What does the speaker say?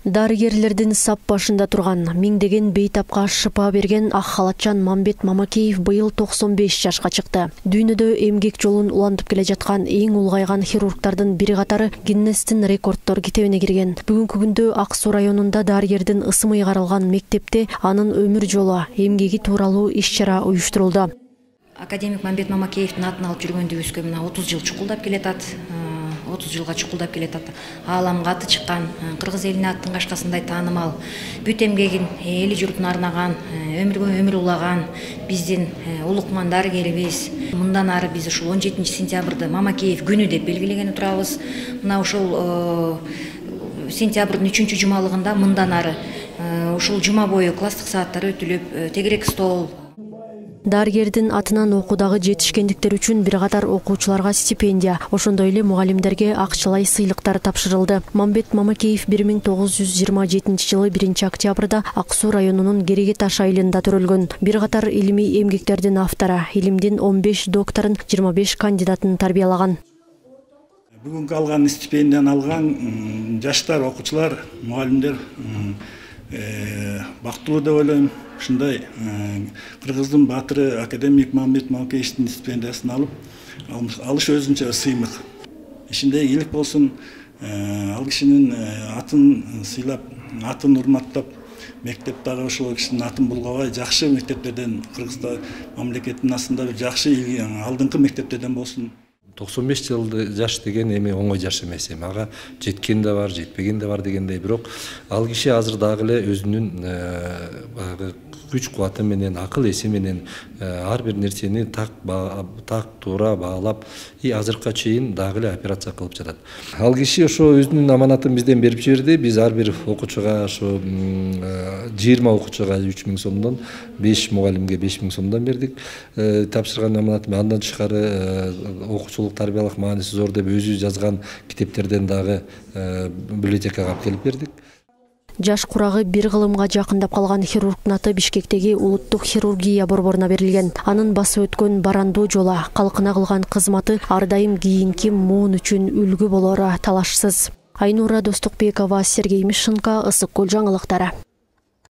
Дарыгерлердин сап башында турган, миңдеген бейтапка шыпа берген ак халатчан Мамбет Мамакеев быйыл 95 жашка чыкты. Дүйнөдө эмгек жолун улантып келе жаткан эң улгайган хирургдардын бири катары Гиннестин рекорддор китебине кирген. Бүгүнкү күндө Ак Суу районунда дарыгердин ысымы каралган мектепте анын өмүр жолу, эмгеги тууралуу иш-чара уюштурулду. Академик Мамбет Мамакеевдин атын алып жүргөндүбүзгө мына 30 жыл чукулдап келатат. 30 жылга чукулдап келатат. Ааламга аты чыккан, кыргыз элине аттын кашкасындай таанымал, бүт эмгегин эли журтуна арнаган, өмүргө өмүр улаган биздин улукман дарыгерибиз. Мындан ары биз ушул 17 сентябрды Мамакеев күнү деп белгилеген турабыз. Мына ушул сентябрдын 3 жумалыгында мындан ары ушул жума бою класстык сааттар өтүлүп, тегерек стол. Дарыгердин атынан окуудагы жетишкендиктер үчүн бир катар окуучуларга стипендия, ошондой эле мугалимдерге акчалай сыйлыктар тапшырылды. Мамбет Мамакеев 1927 жылы 1 октябрда Ак Суу районунун Кереге Таш айылында төрөлгөн. Бир катар илимий эмгектердин автору, илимдин 15 докторун, 25 кандидатын тарбиялаган. Бүгүнкү алган стипендияны алган жаштар, окуучулар, мугалимдер бактылуу деп ойлойм. Ушундай кыргыздын баатыры академик Мамбет Мамакеевдин стипендиясын алыш өзүнчө сыймык. Ишинде ийгилик болсун, ал кишинин атын сыйлап, атын урматтап, мектеп дагы ошол кишинин атын булгабай, жакшы мектептерден, Кыргызстан мамлекетинин астында жакшы алдыңкы мектептерден болсун. 95 жылды жаш деген эми оңой жаш эмес, ага жеткен да бар, жетпеген да бар дегендей, бирок ал киши азыр дагы эле өзүнүн күч кубаты менен, акыл эси менен ар бир нерсени так туура баалап, азыркыга чейин дагы эле операция кылып жатат. Ал киши ошо өзүнүн аманатын бизден берип жиберди. Биз ар бир окуучуга ошо 20 окуучуга 3000 сомдон, 5 мугалимге 5000 сомдон бердик. Тапшырган аманатын андан тышкары окуучулук тарбиялык мааниси зор деп өзү жазган китептерден дагы библиотекага алып келип бердик. Жаш курагы бир кылымга жакындап калган хирургдун аты Бишкектеги улуттук хирургия борборуна берилген. Анын басып өткөн барандуу жолу, калкына кылган кызматы ар дайым кийинки муун үчүн үлгү болору талашсыз. Айнура Достукбекова, Сергей Мишенко, Ысык Көл жаңылыктары.